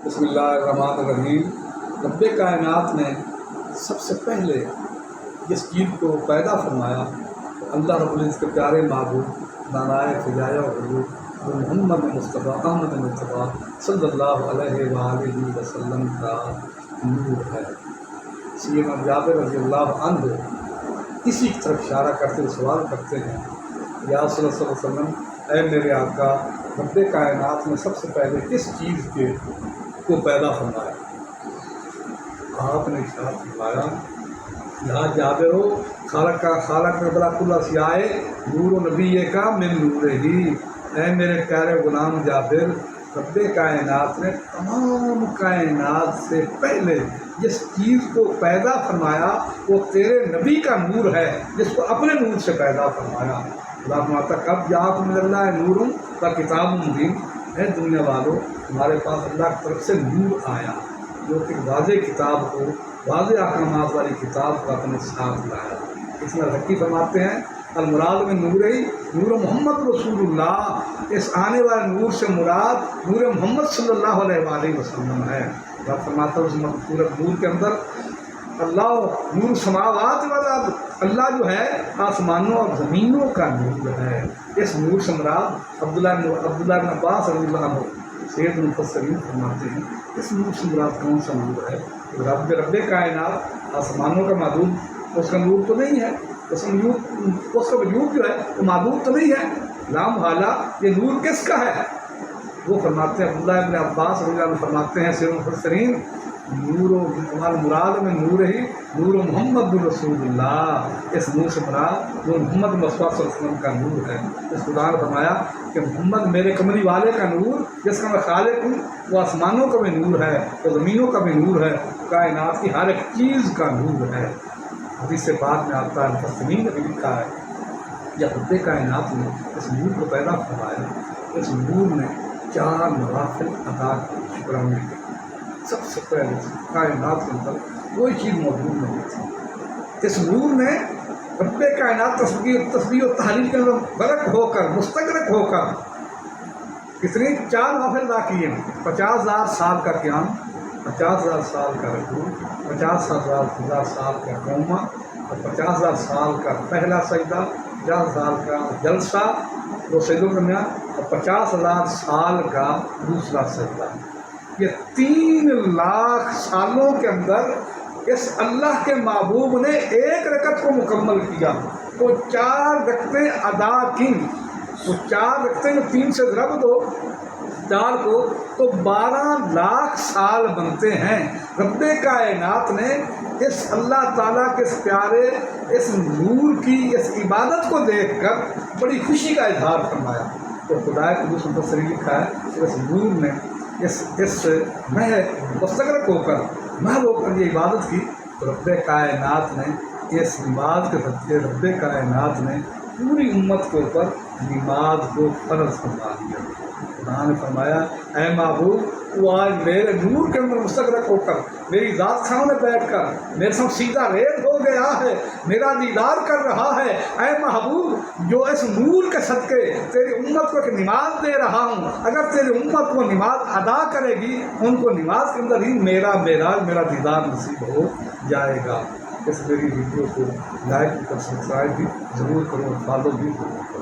بسم اللہ الرحمن الرحیم۔ رب کائنات نے سب سے پہلے جس چیز کو پیدا فرمایا اللہ رب العزت کے پیارے محبوب دانائے فجائے اور حضور محمد مصطفیٰ احمد مصطفیٰ صلی اللہ علیہ وآلہ وسلم کا نور ہے۔ سیدنا جابر رضی اللہ عنہ اسی کی طرف اشارہ کرتے ہوئے سوال کرتے ہیں، یا صلی اللہ علیہ وسلم، اے میرے آقا، رب کائنات نے سب سے پہلے کس چیز کو پیدا فرمایا؟ آپ نے ارشاد فرمایا، یا جابر ہو خالق بلا کل اشیاء نور و نبی کا من نور ہی۔ اے میرے پیارے غلام جابر، رب کائنات نے تمام کائنات سے پہلے جس چیز کو پیدا فرمایا وہ تیرے نبی کا نور ہے، جس کو اپنے نور سے پیدا فرمایا۔ اللہ فرماتا کب جاءکم من اللہ نور و کتاب مبین، اے دنیا والوں، ہمارے پاس اللہ کی طرف سے نور آیا جو کہ واضح کتاب کو، واضح احکامات والی کتاب کو اپنے ساتھ لایا۔ اس میں حقی فرماتے ہیں المراد میں نور ہی نور محمد رسول اللہ، اس آنے والے نور سے مراد نور محمد صلی اللہ علیہ وآلہ وسلم ہے۔ اللہ فرماتا ہے اس مذکورہ نور کے اندر اللہ نور سماوات والارض، اللہ جو ہے آسمانوں اور زمینوں کا نور ہے۔ اس نور سے مراد عبداللہ بن عباس رضی اللہ عنہ سید مفسرین فرماتے ہیں، اس نور سے مراد کون سا نور ہے؟ رب کائنات آسمانوں کا معبود، اس کا نور تو نہیں ہے، اس کا وجود جو ہے وہ معبود تو نہیں ہے، لام حالہ یہ نور کس کا ہے؟ وہ فرماتے ہیں عبداللہ ابن عباس رضی اللہ عنہ فرماتے ہیں سید مفسرین، نور و ہمارے مراد میں نور ہی نور محمد رسول اللہ، اس نور سے مراد نور محمد مصطفیٰ صلی اللہ علیہ وسلم کا نور ہے۔ اس خدا نے فرمایا کہ محمد میرے کملی والے کا نور، جس کا میں خالق ہوں، وہ آسمانوں کا بھی نور ہے، وہ زمینوں کا بھی نور ہے، کائنات کی ہر ایک چیز کا نور ہے۔ حدیث سے بعد میں آتا ہے، مفسرین نے بھی لکھا ہے، جب رب کائنات نے اس نور کو پیدا فرمایا، اس نور نے 4 نوافل ادا کی شکرانے کے۔ سب سے پہلے کائنات کے اندر کوئی چیز موجود نہیں تھی، اس نور نے رب کائنات تصویر و تحلیل کے اندر غرق ہو کر، مستغرق ہو کر کتنی 4 نوافل ادا کیے ہیں۔ 50,000 سال کا قیام، 50,000 سال کا رکوع، 50,000 سال کا قومہ اور 50,000 سال کا پہلا سجدہ، 50,000 کا جلسہ وہ سجدوں کے درمیان، اور 50,000 سال کا دوسرا سجدہ۔ یہ 3 لاکھ سالوں کے اندر اس اللہ کے محبوب نے ایک رکعت کو مکمل کیا، وہ 4 رکعتیں ادا کی۔ وہ 4 رکعتیں 3 سے ضرب دو 4 کو تو 12 لاکھ سال بنتے ہیں۔ رب کائنات نے اس اللہ تعالیٰ کے اس پیارے اس نور کی اس عبادت کو دیکھ کر بڑی خوشی کا اظہار فرمایا۔ تو خدا کے دوسرے مفسرین لکھا ہے کہ اس نور نے اس مستغرق ہو کر یہ عبادت کی، تو رب کائنات نے اس نماز کے ذریعے رب کائنات نے پوری امت کے اوپر نماز کو فرض فرما دیا۔ خدا نے فرمایا، اے محبوب، تو آج میرے نور کے اندر مستغرق ہو کر میری ذات سامنے بیٹھ کر میرے ساتھ سیدھا ریز ہو گیا ہے، میرا دیدار کر رہا ہے۔ اے محبوب، جو اس نور کے صدقے تیری امت کو ایک نماز دے رہا ہوں، اگر تیری امت کو نماز ادا کرے گی، ان کو نماز کے اندر ہی میرا دیدار نصیب ہو جائے گا۔ اس میری ویڈیو کو لائک اور سبسکرائب بھی ضرور کرو، فالو بھی کرو۔